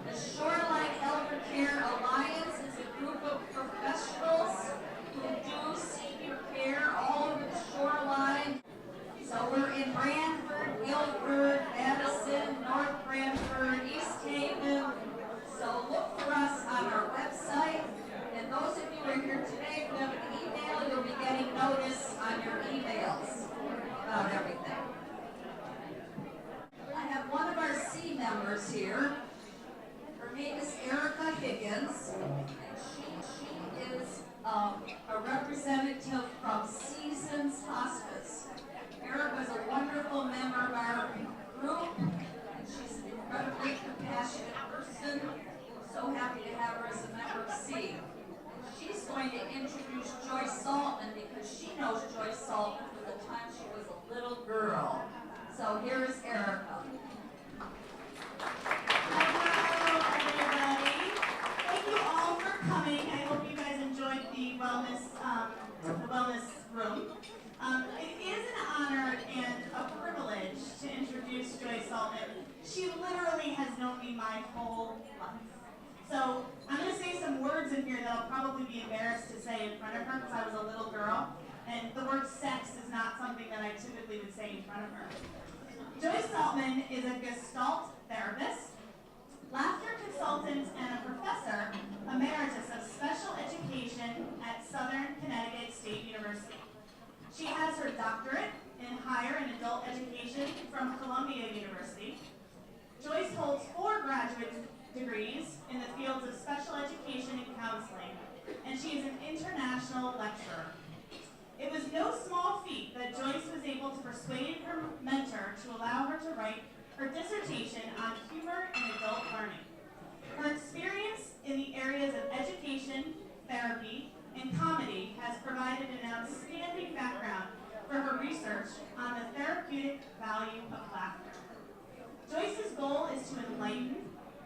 The Shoreline Eldercare Alliance is a group of professionals who do senior care all over the shoreline. So we're in Brantford, Guilford, Madison, North Brantford, East Haven. So look for us on our website. And those of you who are here today, if you have an email, you'll be getting notice on your emails about everything. I have one of our C members here. Her name is Erica Higgins, and she is a representative from Seasons Hospice. Erica is a wonderful member of our group, and she's an incredibly compassionate person. We're so happy to have her as a member of C. She's going to introduce Joyce Saltman because she knows Joyce Saltman from the time she was a little girl. So here is Erica. Hello, everybody. Thank you all for coming. I hope you guys enjoyed the wellness room. It is an honor and a privilege to introduce Joyce Saltman. She literally has known me my whole life. So I'm going to say some words in here that I'll probably be embarrassed to say in front of her because I was a little girl, and the word sex is not something that I typically would say in front of her. Joyce Saltman is a Gestalt therapist, laughter consultant, and a professor emeritus of special education at Southern Connecticut State University. She has her doctorate in higher and adult education from Columbia University. Joyce holds 4 graduate degrees in the fields of special education and counseling, and she is an international lecturer. It was no small feat that Joyce was able to persuade her mentor to allow her to write her dissertation on humor and adult learning. Her experience in the areas of education, therapy, and comedy has provided an outstanding background for her research on the therapeutic value of laughter. Joyce's goal is to enlighten,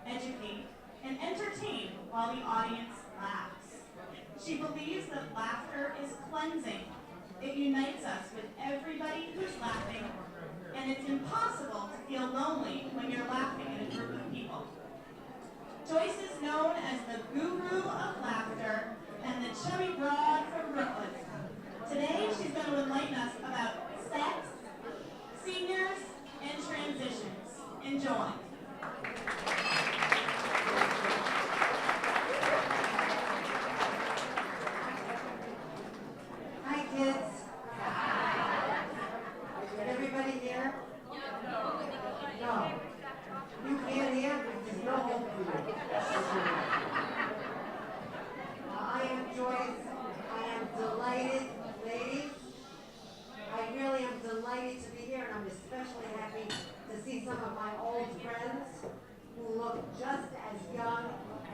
educate, and entertain while the audience laughs. She believes that laughter is cleansing. It unites us with everybody who's laughing, and it's impossible to feel lonely when you're laughing in a group of people. Joyce is known as the guru of laughter and the chubby broad from Brooklyn. Today, she's going to enlighten us about sex, seniors, and transitions. Enjoy. Hi, kids. Is everybody here? No. You can't hear? There's no hope for you. I am Joyce. I am delighted, ladies. I really am delighted to be here, and I'm especially happy to see some of my old friends who look just as young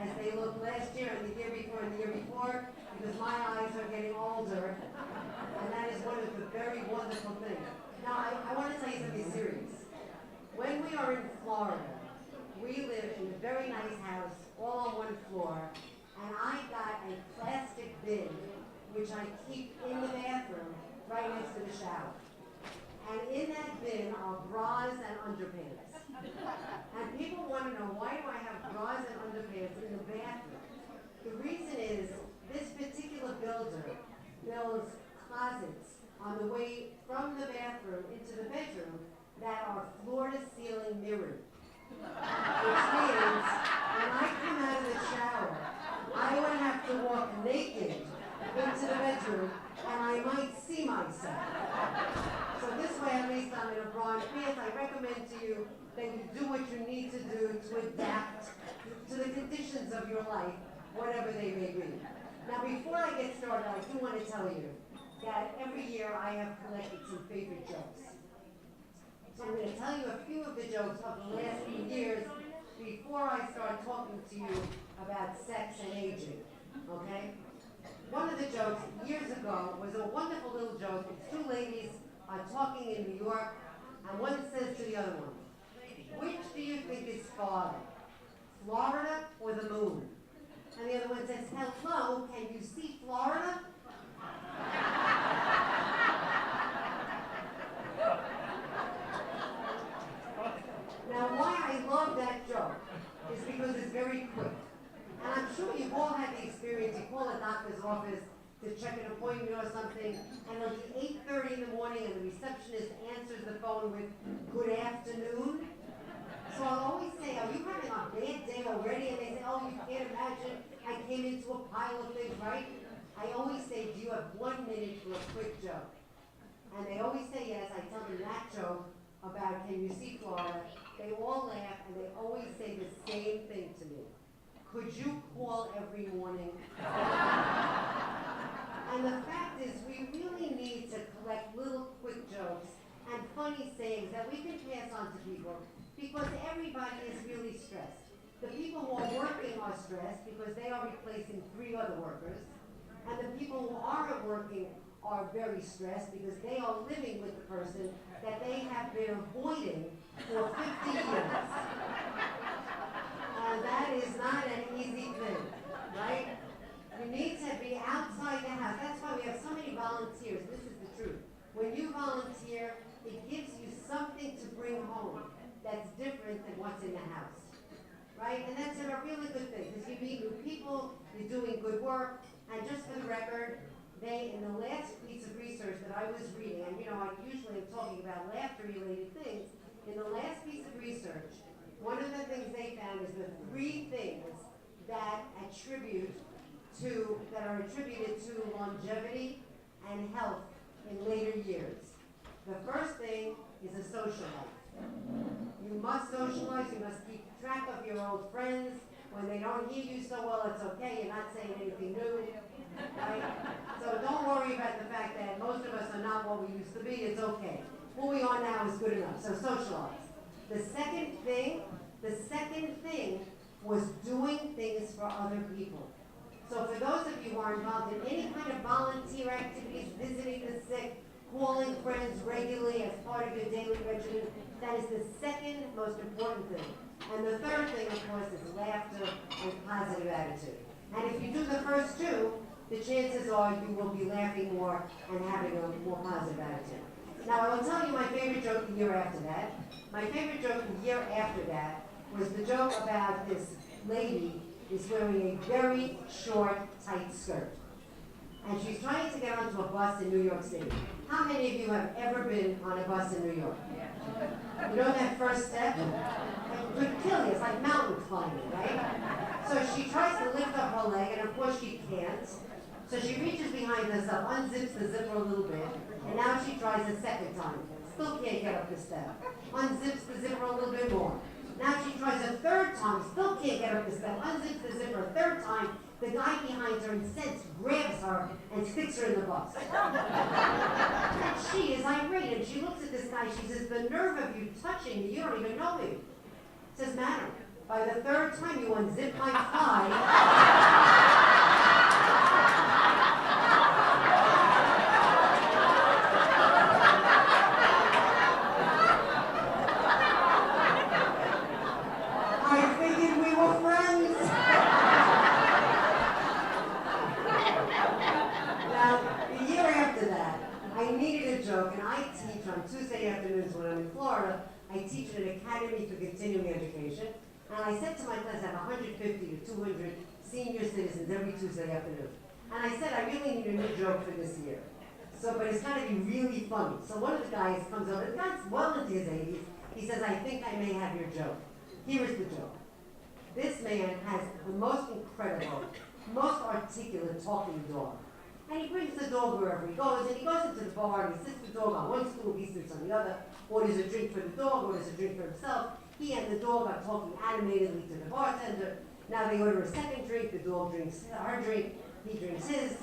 as they looked last year and the year before and the year before, because my eyes are getting older, and that is one of the very wonderful things. Now, I want to tell you something serious. When we are in Florida, we live in a very nice house, all on one floor, and I got a plastic bin, which I keep in the bathroom right next to the shower. And in that bin are bras and underpants. And people want to know, why do I have bras and underpants in the bathroom? The reason is, this particular builder builds closets on the way from the bathroom into the bedroom that are floor-to-ceiling mirrored. Which means, when I come out of the shower, I would have to walk naked into the bedroom, and I might see myself. So this way, at least I'm in a bra and pants. I recommend to you that you do what you need to do to adapt to the conditions of your life, whatever they may be. Now, before I get started, I do want to tell you that every year I have collected some favorite jokes. So I'm going to tell you a few of the jokes of the last few years before I start talking to you about sex and aging, okay? One of the jokes years ago was a wonderful little joke. It's 2 ladies talking in New York, and one says to the other one, "Which do you think is farther, Florida or the moon?" And the other one says, "Hello, can you see Florida?" Now, why I love that joke is because it's very or something, and it'll be 8:30 in the morning, and the receptionist answers the phone with, "Good afternoon." So I'll always say, "Are you having a bad day already?" And they say, "Oh, you can't imagine, I came into a pile of things," right? I always say, "Do you have 1 minute for a quick joke?" And they always say yes. I tell them that joke about, "Can you see Florida?" They all laugh, and they always say the same thing to me. "Could you call every morning?" And the fact is, we really need to collect little quick jokes and funny sayings that we can pass on to people, because everybody is really stressed. The people who are working are stressed because they are replacing 3 other workers. And the people who aren't working are very stressed because they are living with the person that they have been avoiding for 50 years. And that is not an easy thing, right? You need to be outside the house. That's why we have so many volunteers. This is the truth. When you volunteer, it gives you something to bring home that's different than what's in the house, right? And that's a really good thing, because you meet new people, you're doing good work, and just for the record, in the last piece of research that I was reading, and I usually am talking about laughter-related things, in the last piece of research, one of the things they found is the 3 things that are attributed to longevity and health in later years. The first thing is a social life. You must socialize, you must keep track of your old friends. When they don't hear you so well, it's okay, you're not saying anything new, right? So don't worry about the fact that most of us are not what we used to be, it's okay. Who we are now is good enough, so socialize. The second thing was doing things for other people. So for those of you who are involved in any kind of volunteer activities, visiting the sick, calling friends regularly as part of your daily regimen, that is the second most important thing. And the third thing, of course, is laughter and positive attitude. And if you do the first 2, the chances are you will be laughing more and having a more positive attitude. Now, I will tell you my favorite joke the year after that. My favorite joke the year after that was the joke about this lady is wearing a very short, tight skirt. And she's trying to get onto a bus in New York City. How many of you have ever been on a bus in New York? You know that first step? It could kill you. It's like mountain climbing, right? So she tries to lift up her leg, and of course she can't. So she reaches behind herself, unzips the zipper a little bit, and now she tries a second time. Still can't get up the step. Unzips the zipper a little bit more. Now she tries a third time, still can't get up the step. Unzips the zipper a third time. The guy behind her incensed grabs her and sticks her in the bus. And she is irate, and she looks at this guy. She says, "The nerve of you touching me, you don't even know me." Says, "Madam, by the third time you unzip my fly." On Tuesday afternoons when I'm in Florida, I teach at an academy for continuing education, and I said to my class, I have 150 to 200 senior citizens every Tuesday afternoon. And I said, I really need a new joke for this year. But it's got to be really funny. So one of the guys comes over, the guy's well into his 80s, he says, "I think I may have your joke." Here is the joke. This man has the most incredible, most articulate talking dog. And he brings the dog wherever he goes, and he goes into the bar, and he sits the dog on one stool, he sits on the other, orders a drink for the dog, orders a drink for himself. He and the dog are talking animatedly to the bartender. Now they order a second drink, the dog drinks her drink, he drinks his,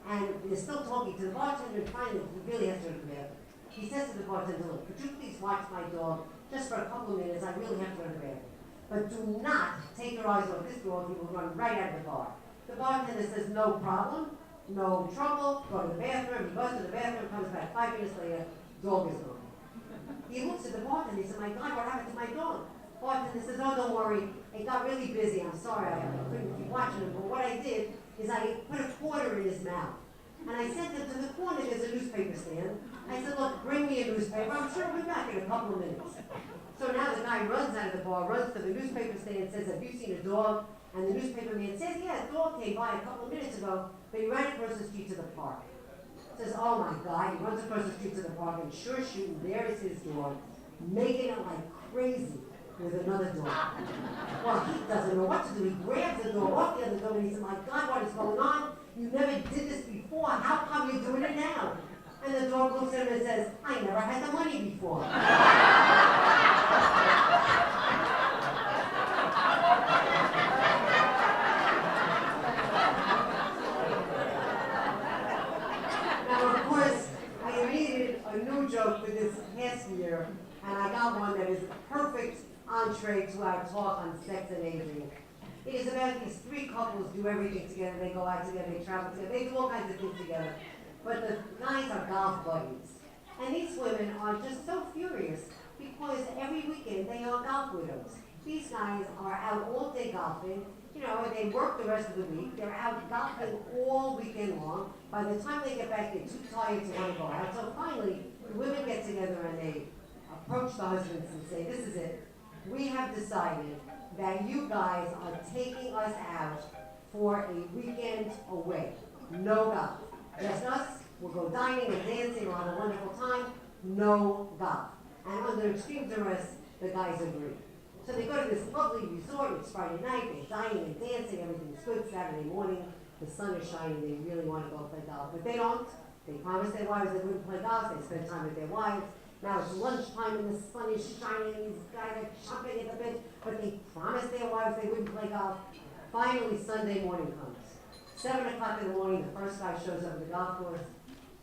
and they're still talking to the bartender, and finally, he really has to go to the bathroom. He says to the bartender, "Look, could you please watch my dog just for a couple of minutes, I really have to go to the bathroom. But do not take your eyes off this dog, he will run right out of the bar." The bartender says, "No problem. No trouble, go to the bathroom." He goes to the bathroom, comes back 5 minutes later, dog is gone. He looks at the bartender, he says, "My God, what happened to my dog?" Bartender says, "Oh, don't worry, it got really busy, I'm sorry, I couldn't keep watching him, but what I did is I put a quarter in his mouth. And I sent him to the corner, there's a newspaper stand. I said, 'Look, bring me a newspaper, I'm sure we'll be back in a couple of minutes.'" So now the guy runs out of the bar, runs to the newspaper stand and says, "Have you seen a dog?" And the newspaper man says, "Yeah, a dog came by a couple of minutes ago, but he ran across the street to the park." Says, oh my God, he runs across the street to the park and sure shooting, there is his dog, making it like crazy with another dog. Well, he doesn't know what to do. He grabs the dog off the other dog and he says, my God, what is going on? You never did this before. How come you're doing it now? And the dog looks at him and says, I never had the money before. Now, of course, I needed a new joke for this past year, and I got one that is a perfect entree to our talk on sex and aging. It is about these three couples do everything together. They go out together, they travel together, they do all kinds of things together. But the guys are golf buddies. And these women are just so furious because every weekend they are golf widows. These guys are out all day golfing. You know, they work the rest of the week. They're out golfing all weekend long. By the time they get back, they're too tired to want to go out. So finally, the women get together and they approach the husbands and say, this is it. We have decided that you guys are taking us out for a weekend away. No golf. Just us, we'll go dining and dancing, we'll have a wonderful time, no golf. And under extreme duress, the guys agree. So they go to this lovely resort, it's Friday night, they're dining and dancing, everything's good. Saturday morning, the sun is shining, they really want to go play golf. But they don't. They promised their wives they wouldn't play golf, they spend time with their wives. Now it's lunchtime and the sun is shining and these guys are chomping at the bit, but they promised their wives they wouldn't play golf. Finally, Sunday morning comes. 7 o'clock in the morning, the first guy shows up at the golf course,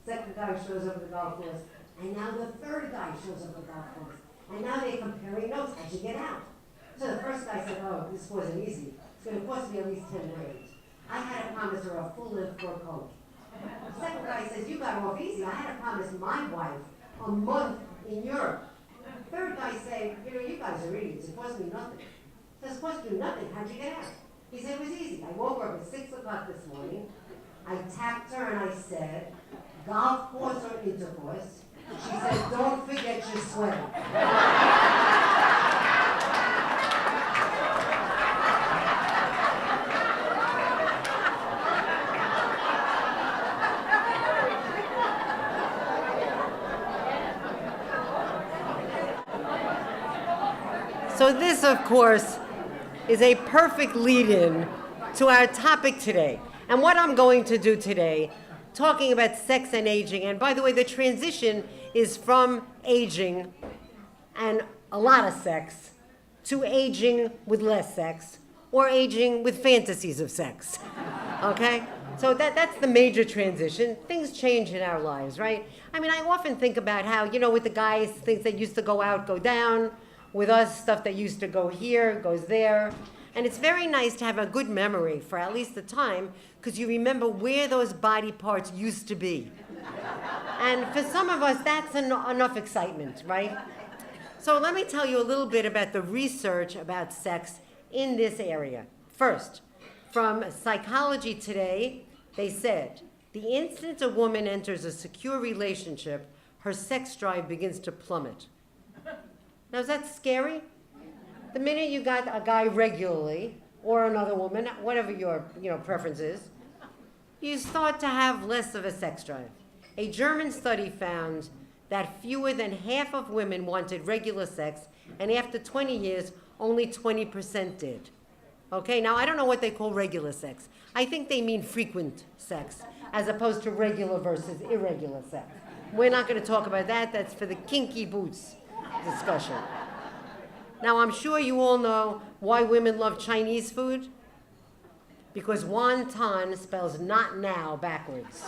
second guy shows up at the golf course, and now the third guy shows up at the golf course. And now they're comparing notes as you get out. So the first guy said, oh, this wasn't easy. It's going to cost me at least 10 grand. I had to promise her a full-length fur coat. The second guy says, you got off easy. I had to promise my wife a month in Europe. Third guy said, you guys are idiots. It cost me nothing. It says, cost you nothing. How'd you get out? He said, it was easy. I woke her up at 6 o'clock this morning. I tapped her and I said, golf course or intercourse? She said, don't forget your sweater. So this, of course, is a perfect lead-in to our topic today. And what I'm going to do today, talking about sex and aging, and by the way, the transition is from aging and a lot of sex to aging with less sex or aging with fantasies of sex, okay? So that's the major transition. Things change in our lives, right? I mean, I often think about how, with the guys, things that used to go out go down. With us, stuff that used to go here goes there. And it's very nice to have a good memory for at least the time, because you remember where those body parts used to be. And for some of us, that's enough excitement, right? So let me tell you a little bit about the research about sex in this area. First, from Psychology Today, they said, the instant a woman enters a secure relationship, her sex drive begins to plummet. Now, is that scary? The minute you got a guy regularly, or another woman, whatever your preference is, you start to have less of a sex drive. A German study found that fewer than half of women wanted regular sex, and after 20 years, only 20% did. Okay, now I don't know what they call regular sex. I think they mean frequent sex, as opposed to regular versus irregular sex. We're not going to talk about that. That's for the kinky boots discussion. Now, I'm sure you all know why women love Chinese food. Because wonton spells not now backwards.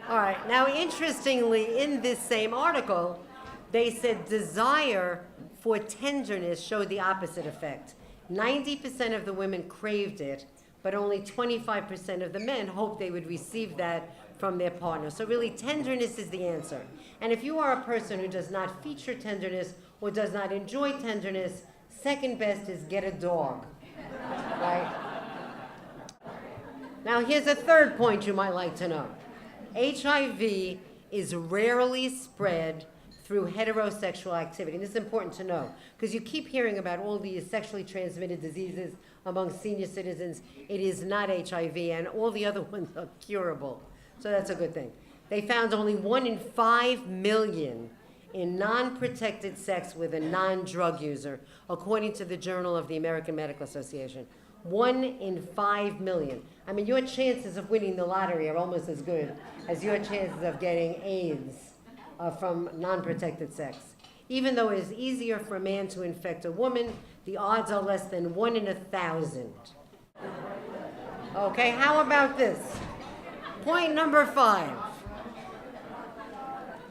All right, now interestingly, in this same article, they said desire for tenderness showed the opposite effect. 90% of the women craved it, but only 25% of the men hoped they would receive that from their partner. So really, tenderness is the answer. And if you are a person who does not feature tenderness or does not enjoy tenderness, second best is get a dog, right? Now, here's a third point you might like to know. HIV is rarely spread through heterosexual activity. And this is important to know, because you keep hearing about all these sexually transmitted diseases among senior citizens. It is not HIV, and all the other ones are curable. So that's a good thing. They found only 1 in 5 million in non-protected sex with a non-drug user, according to the Journal of the American Medical Association. 1 in 5 million. I mean, your chances of winning the lottery are almost as good as your chances of getting AIDS from non-protected sex. Even though it is easier for a man to infect a woman, the odds are less than 1 in 1,000. Okay, how about this? Point number 5.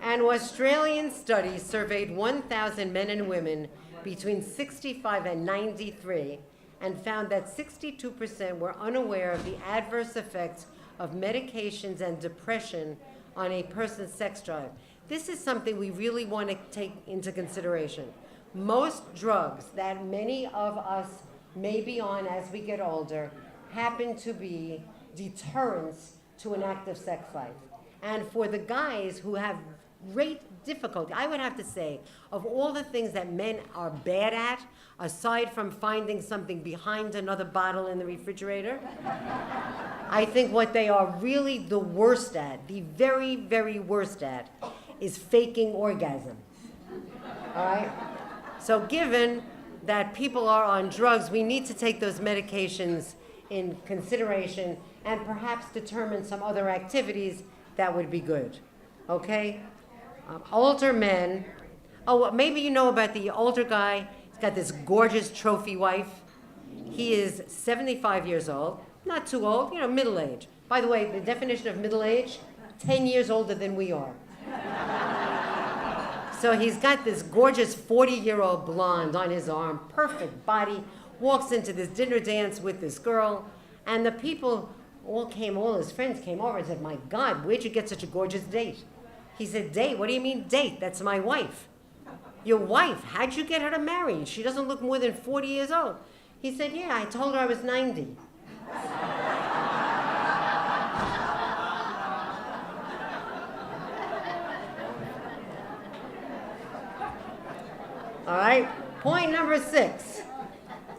An Australian study surveyed 1,000 men and women between 65 and 93 and found that 62% were unaware of the adverse effects of medications and depression on a person's sex drive. This is something we really want to take into consideration. Most drugs that many of us may be on as we get older happen to be deterrents to an active sex life. And for the guys who have great difficulty, I would have to say, of all the things that men are bad at, aside from finding something behind another bottle in the refrigerator, I think what they are really the worst at, the very, very worst at, is faking orgasm. All right? So given that people are on drugs, we need to take those medications in consideration and perhaps determine some other activities that would be good. Okay? Older men. Oh, maybe you know about the older guy. He's got this gorgeous trophy wife. He is 75 years old. Not too old, middle age. By the way, the definition of middle age, 10 years older than we are. So he's got this gorgeous 40-year-old blonde on his arm, perfect body, walks into this dinner dance with this girl, and the people all his friends came over and said, "My God, where'd you get such a gorgeous date?" He said, "Date? What do you mean date? That's my wife." "Your wife? How'd you get her to marry? She doesn't look more than 40 years old." He said, "Yeah, I told her I was 90. All right, point number 6.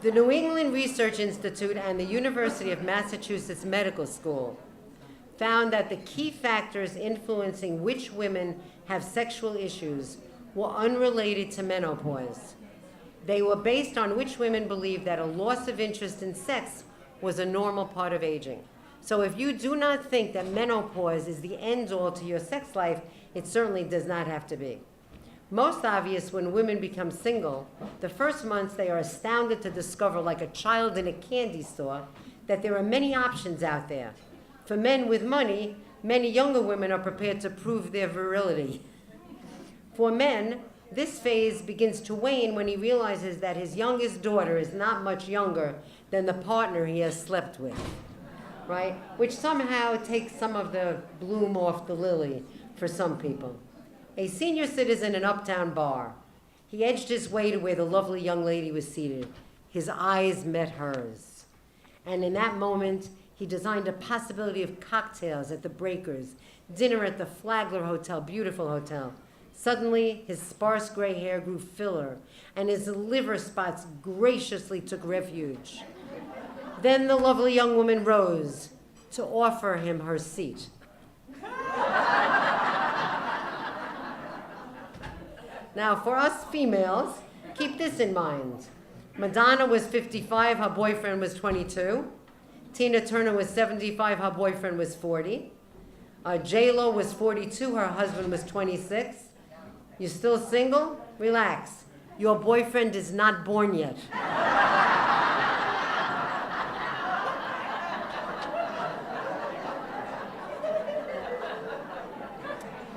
The New England Research Institute and the University of Massachusetts Medical School found that the key factors influencing which women have sexual issues were unrelated to menopause. They were based on which women believed that a loss of interest in sex was a normal part of aging. So if you do not think that menopause is the end-all to your sex life, it certainly does not have to be. Most obvious when women become single, the first months they are astounded to discover, like a child in a candy store, that there are many options out there. For men with money, many younger women are prepared to prove their virility. For men, this phase begins to wane when he realizes that his youngest daughter is not much younger than the partner he has slept with, right? Which somehow takes some of the bloom off the lily for some people. A senior citizen in an uptown bar. He edged his way to where the lovely young lady was seated. His eyes met hers. And in that moment, he designed a possibility of cocktails at the Breakers, dinner at the Flagler Hotel, beautiful hotel. Suddenly, his sparse gray hair grew fuller, and his liver spots graciously took refuge. Then the lovely young woman rose to offer him her seat. Now, for us females, keep this in mind. Madonna was 55, her boyfriend was 22. Tina Turner was 75, her boyfriend was 40. J-Lo was 42, her husband was 26. You still single? Relax. Your boyfriend is not born yet.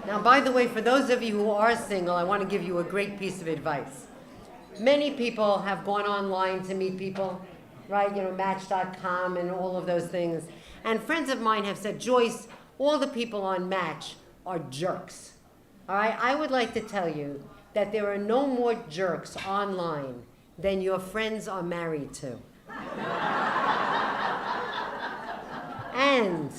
Now, by the way, for those of you who are single, I want to give you a great piece of advice. Many people have gone online to meet people, right? Match.com and all of those things. And friends of mine have said, "Joyce, all the people on Match are jerks." All right? I would like to tell you that there are no more jerks online than your friends are married to. And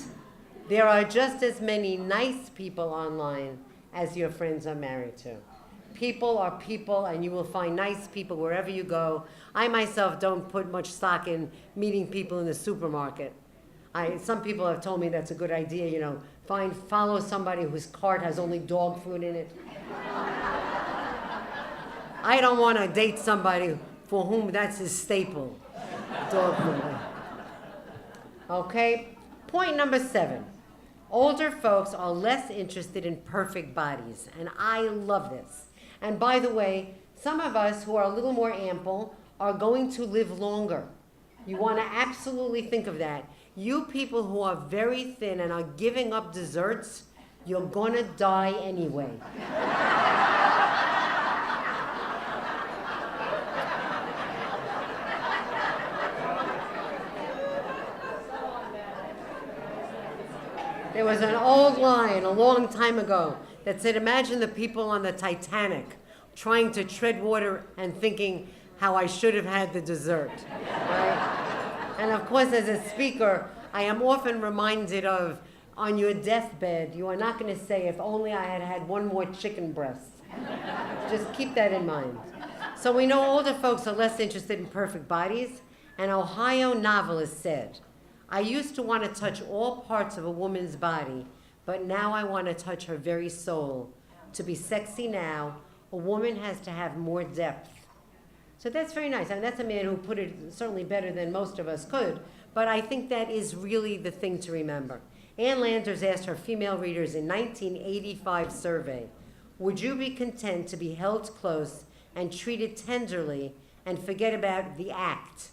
there are just as many nice people online as your friends are married to. People are people, and you will find nice people wherever you go. I myself don't put much stock in meeting people in the supermarket. Some people have told me that's a good idea, you know, follow somebody whose cart has only dog food in it. I don't want to date somebody for whom that's his staple, dog food. Okay, point number 7. Older folks are less interested in perfect bodies, and I love this. And by the way, some of us who are a little more ample are going to live longer. You want to absolutely think of that. You people who are very thin and are giving up desserts, you're going to die anyway. There was an old line a long time ago that said, imagine the people on the Titanic trying to tread water and thinking how I should have had the dessert, right? And of course, as a speaker, I am often reminded of, on your deathbed, you are not going to say, if only I had had one more chicken breast. Just keep that in mind. So we know older folks are less interested in perfect bodies. An Ohio novelist said, I used to want to touch all parts of a woman's body, but now I want to touch her very soul. To be sexy now, a woman has to have more depth. So that's very nice. I mean, that's a man who put it certainly better than most of us could, but I think that is really the thing to remember. Ann Landers asked her female readers in 1985 survey, would you be content to be held close and treated tenderly and forget about the act?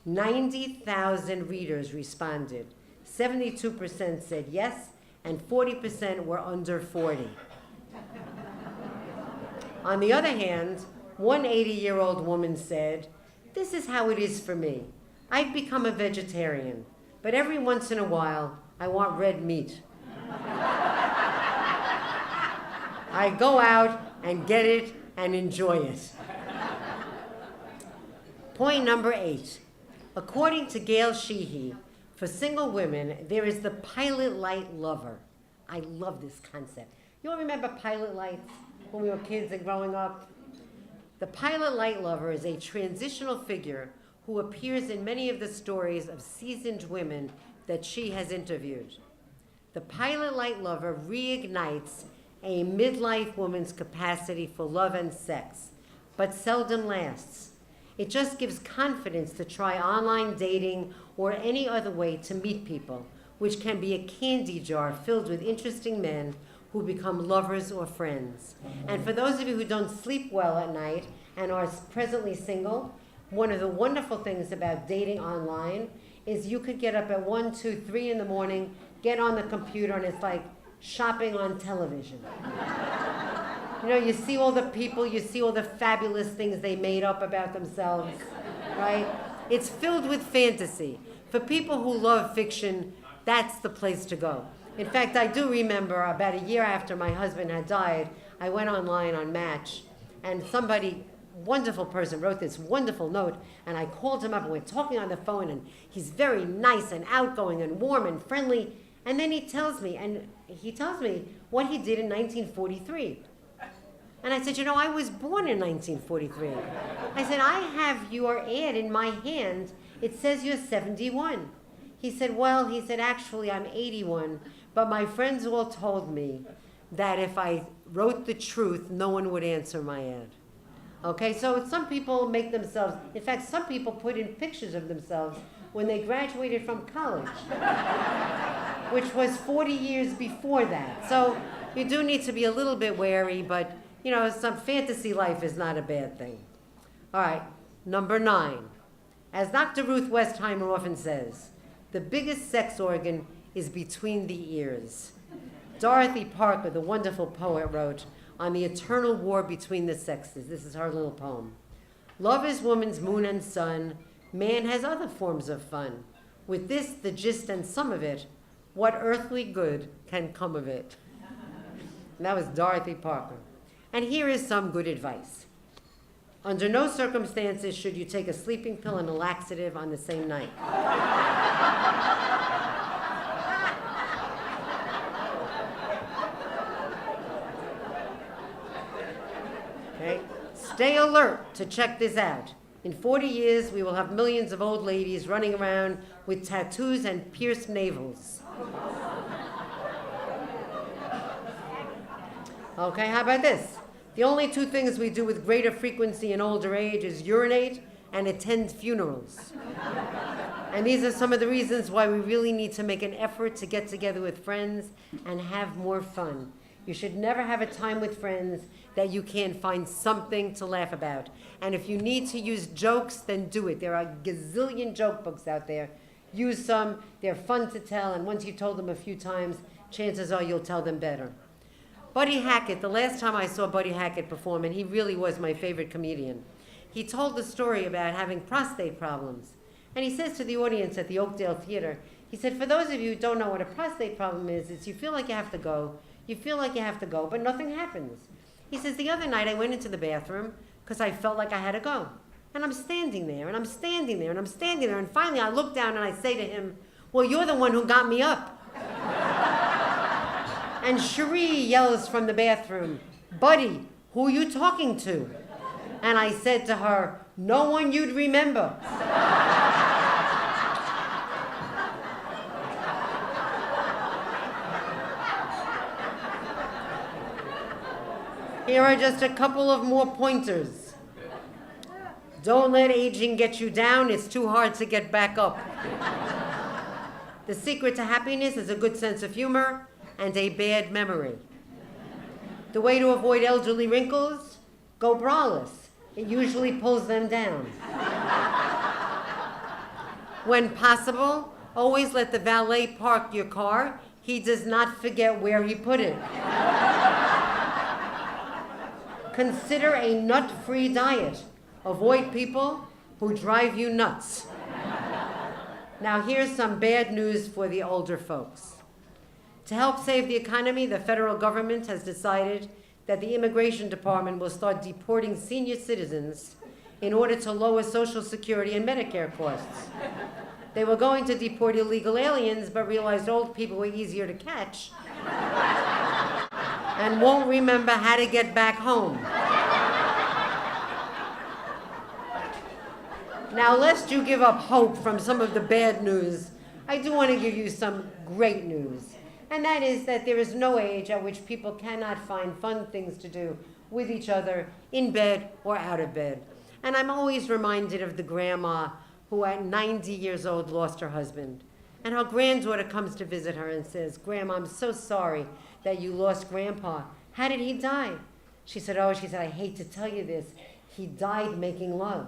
90,000 readers responded. 72% said yes, and 40% were under 40. On the other hand, one 80-year-old woman said, this is how it is for me. I've become a vegetarian, but every once in a while, I want red meat. I go out and get it and enjoy it. Point number 8. According to Gail Sheehy, for single women, there is the pilot light lover. I love this concept. You all remember pilot lights when we were kids and growing up? The pilot light lover is a transitional figure who appears in many of the stories of seasoned women that she has interviewed. The pilot light lover reignites a midlife woman's capacity for love and sex, but seldom lasts. It just gives confidence to try online dating or any other way to meet people, which can be a candy jar filled with interesting men who become lovers or friends. And for those of you who don't sleep well at night and are presently single, one of the wonderful things about dating online is you could get up at 1, 2, 3 in the morning, get on the computer, and it's like shopping on television. You know, you see all the people, you see all the fabulous things they made up about themselves, right? It's filled with fantasy. For people who love fiction, that's the place to go. In fact, I do remember about a year after my husband had died, I went online on Match, and somebody, wonderful person, wrote this wonderful note, and I called him up, and we're talking on the phone, and he's very nice and outgoing and warm and friendly, and then he tells me what he did in 1943. And I said, you know, I was born in 1943. I said, I have your ad in my hand. It says you're 71. He said, well, actually, I'm 81. But my friends all told me that if I wrote the truth, no one would answer my ad. Okay, so some people make themselves, in fact, some people put in pictures of themselves when they graduated from college, which was 40 years before that. So you do need to be a little bit wary, but you know, some fantasy life is not a bad thing. All right, number 9. As Dr. Ruth Westheimer often says, the biggest sex organ is between the ears. Dorothy Parker, the wonderful poet, wrote on the eternal war between the sexes. This is her little poem. Love is woman's moon and sun. Man has other forms of fun. With this, the gist and some of it, what earthly good can come of it? And that was Dorothy Parker. And here is some good advice. Under no circumstances should you take a sleeping pill and a laxative on the same night. Stay alert to check this out. In 40 years, we will have millions of old ladies running around with tattoos and pierced navels. Okay, how about this? The only two things we do with greater frequency in older age is urinate and attend funerals. And these are some of the reasons why we really need to make an effort to get together with friends and have more fun. You should never have a time with friends that you can't find something to laugh about. And if you need to use jokes, then do it. There are a gazillion joke books out there. Use some. They're fun to tell. And once you've told them a few times, chances are you'll tell them better. Buddy Hackett, the last time I saw Buddy Hackett perform, and he really was my favorite comedian, he told the story about having prostate problems. And he says to the audience at the Oakdale Theater, he said, for those of you who don't know what a prostate problem is, it's you feel like you have to go, but nothing happens. He says, the other night I went into the bathroom because I felt like I had to go. And I'm standing there, and I'm standing there, and I'm standing there, and finally I look down and I say to him, well, you're the one who got me up. And Cherie yells from the bathroom, Buddy, who are you talking to? And I said to her, no one you'd remember. Here are just a couple of more pointers. Don't let aging get you down. It's too hard to get back up. The secret to happiness is a good sense of humor and a bad memory. The way to avoid elderly wrinkles? Go braless. It usually pulls them down. When possible, always let the valet park your car. He does not forget where he put it. Consider a nut-free diet. Avoid people who drive you nuts. Now here's some bad news for the older folks. To help save the economy, the federal government has decided that the Immigration Department will start deporting senior citizens in order to lower Social Security and Medicare costs. They were going to deport illegal aliens, but realized old people were easier to catch and won't remember how to get back home. Now, lest you give up hope from some of the bad news, I do want to give you some great news. And that is that there is no age at which people cannot find fun things to do with each other, in bed or out of bed. And I'm always reminded of the grandma who at 90 years old lost her husband. And her granddaughter comes to visit her and says, Grandma, I'm so sorry that you lost Grandpa. How did he die? She said, I hate to tell you this. He died making love.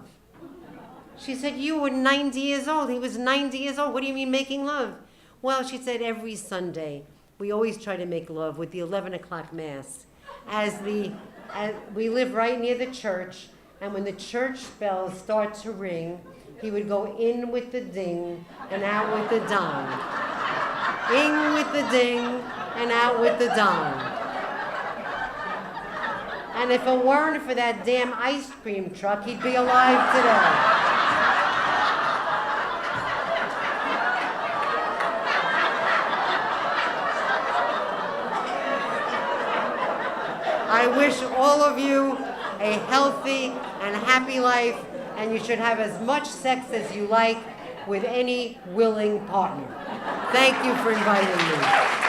She said, you were 90 years old. He was 90 years old. What do you mean making love? Well, she said, every Sunday, we always try to make love with the 11 o'clock Mass. As we live right near the church, and when the church bells start to ring, he would go in with the ding and out with the dime. In with the ding and out with the dime. And if it weren't for that damn ice cream truck, he'd be alive today. I wish all of you a healthy and happy life, and you should have as much sex as you like with any willing partner. Thank you for inviting me.